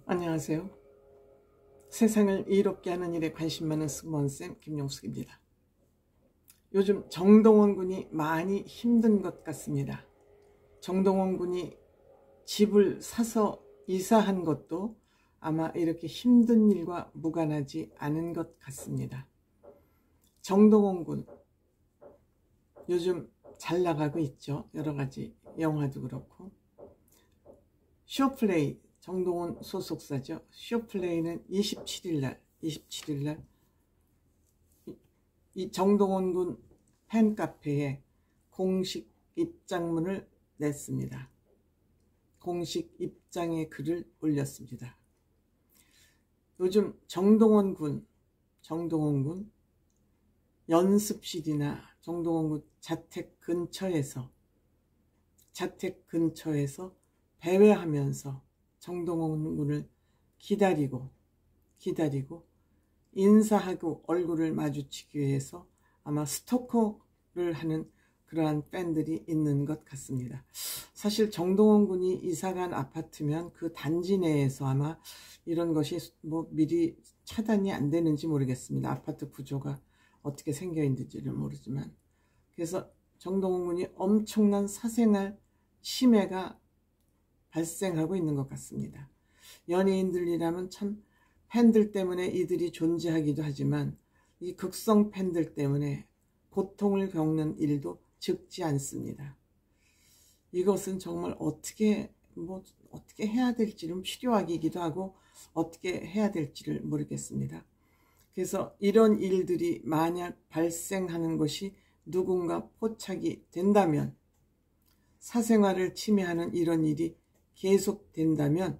안녕하세요. 세상을 이롭게 하는 일에 관심 많은 승무원쌤 김용숙입니다. 요즘 정동원 군이 많이 힘든 것 같습니다. 정동원 군이 집을 사서 이사한 것도 아마 이렇게 힘든 일과 무관하지 않은 것 같습니다. 정동원 군 요즘 잘 나가고 있죠. 여러 가지 영화도 그렇고. 쇼플레이 정동원 소속사죠. 쇼플레이는 27일 날 이 정동원 군 팬카페에 공식 입장문을 냈습니다. 공식 입장의 글을 올렸습니다. 요즘 정동원 군 연습실이나 정동원 군 자택 근처에서 배회하면서 정동원 군을 기다리고 인사하고 얼굴을 마주치기 위해서 아마 스토커를 하는 그러한 팬들이 있는 것 같습니다. 사실 정동원 군이 이사간 아파트면 그 단지 내에서 아마 이런 것이 미리 차단이 안 되는지 모르겠습니다. 아파트 구조가 어떻게 생겨 있는지를 모르지만. 그래서 정동원 군이 엄청난 사생활 침해가 발생하고 있는 것 같습니다. 연예인들이라면 참 팬들 때문에 이들이 존재하기도 하지만 이 극성 팬들 때문에 고통을 겪는 일도 적지 않습니다. 이것은 정말 어떻게 해야 될지는 필요하기도 하고 어떻게 해야 될지를 모르겠습니다. 그래서 이런 일들이 만약 발생하는 것이 누군가 포착이 된다면, 사생활을 침해하는 이런 일이 계속된다면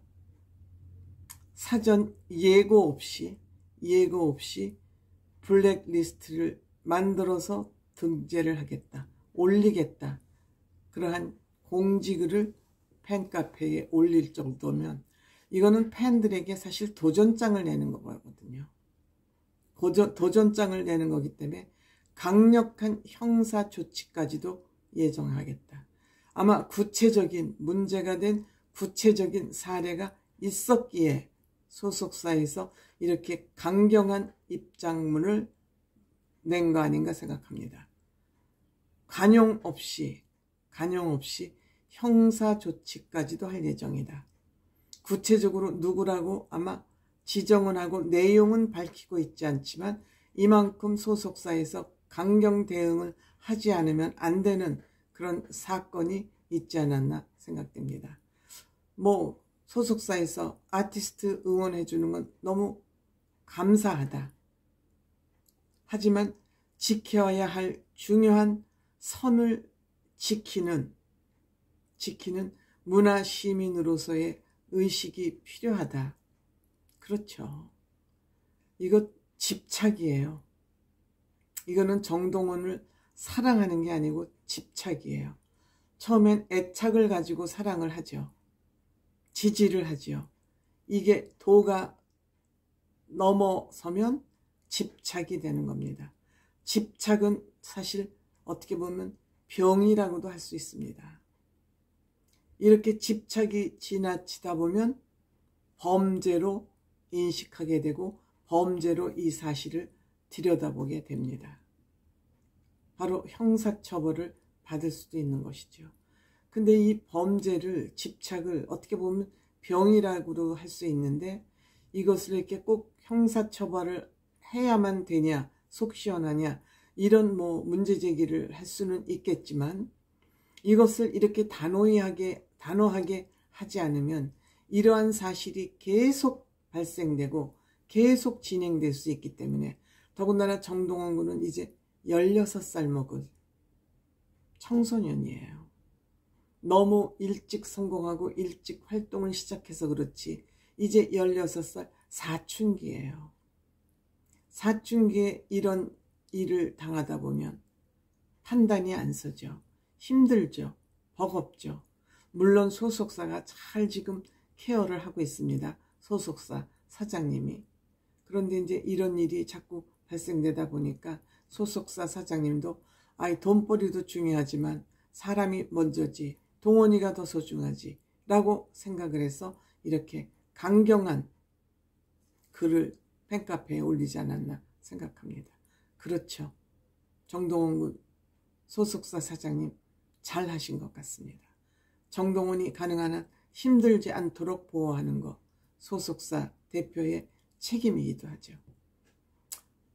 사전 예고 없이 블랙리스트를 만들어서 등재를 하겠다, 올리겠다, 그러한 공지글을 팬카페에 올릴 정도면 이거는 팬들에게 사실 도전장을 내는 거거든요. 도전장을 내는 거기 때문에 강력한 형사 조치까지도 예정하겠다. 아마 구체적인 문제가 된 구체적인 사례가 있었기에 소속사에서 이렇게 강경한 입장문을 낸 거 아닌가 생각합니다. 간용 없이 형사 조치까지도 할 예정이다. 구체적으로 누구라고 아마 지정은 하고 내용은 밝히고 있지 않지만 이만큼 소속사에서 강경 대응을 하지 않으면 안 되는 그런 사건이 있지 않았나 생각됩니다. 소속사에서 아티스트 응원해 주는 건 너무 감사하다. 하지만 지켜야 할 중요한 선을 지키는 문화시민으로서의 의식이 필요하다. 그렇죠. 이거 집착이에요. 이거는 정동원을 사랑하는 게 아니고 집착이에요. 처음엔 애착을 가지고 사랑을 하죠. 지지를 하죠. 이게 도가 넘어서면 집착이 되는 겁니다. 집착은 사실 어떻게 보면 병이라고도 할 수 있습니다. 이렇게 집착이 지나치다 보면 범죄로 인식하게 되고 범죄로 이 사실을 들여다보게 됩니다. 바로 형사처벌을 받을 수도 있는 것이죠. 근데 이 범죄를, 집착을 어떻게 보면 병이라고도 할 수 있는데 이것을 이렇게 꼭 형사처벌을 해야만 되냐, 속 시원하냐, 이런 문제 제기를 할 수는 있겠지만 이것을 이렇게 단호하게 하지 않으면 이러한 사실이 계속 발생되고 계속 진행될 수 있기 때문에, 더군다나 정동원 군은 이제 16살 먹은 청소년이에요. 너무 일찍 성공하고 일찍 활동을 시작해서 그렇지 이제 16살 사춘기예요. 사춘기에 이런 일을 당하다 보면 판단이 안 서죠. 힘들죠. 버겁죠. 물론 소속사가 잘 지금 케어를 하고 있습니다. 소속사 사장님이. 그런데 이제 이런 일이 자꾸 발생되다 보니까 소속사 사장님도 돈벌이도 중요하지만 사람이 먼저지, 동원이가 더 소중하지 라고 생각을 해서 이렇게 강경한 글을 팬카페에 올리지 않았나 생각합니다. 그렇죠. 정동원 군 소속사 사장님 잘 하신 것 같습니다. 정동원이 가능한 한 힘들지 않도록 보호하는 것, 소속사 대표의 책임이기도 하죠.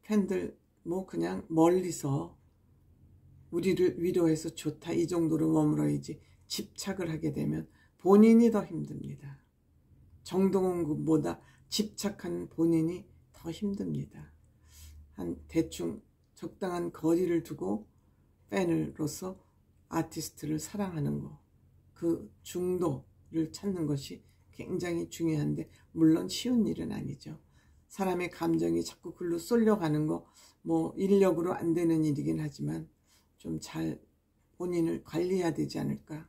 팬들 뭐 그냥 멀리서 우리를 위로해서 좋다 이 정도로 머물러야지 집착을 하게 되면 본인이 더 힘듭니다. 정동원 군보다 집착하는 본인이 더 힘듭니다. 한 대충 적당한 거리를 두고 팬으로서 아티스트를 사랑하는 거, 그 중도를 찾는 것이 굉장히 중요한데 물론 쉬운 일은 아니죠. 사람의 감정이 자꾸 글로 쏠려가는 거 뭐 인력으로 안 되는 일이긴 하지만 좀 잘 본인을 관리해야 되지 않을까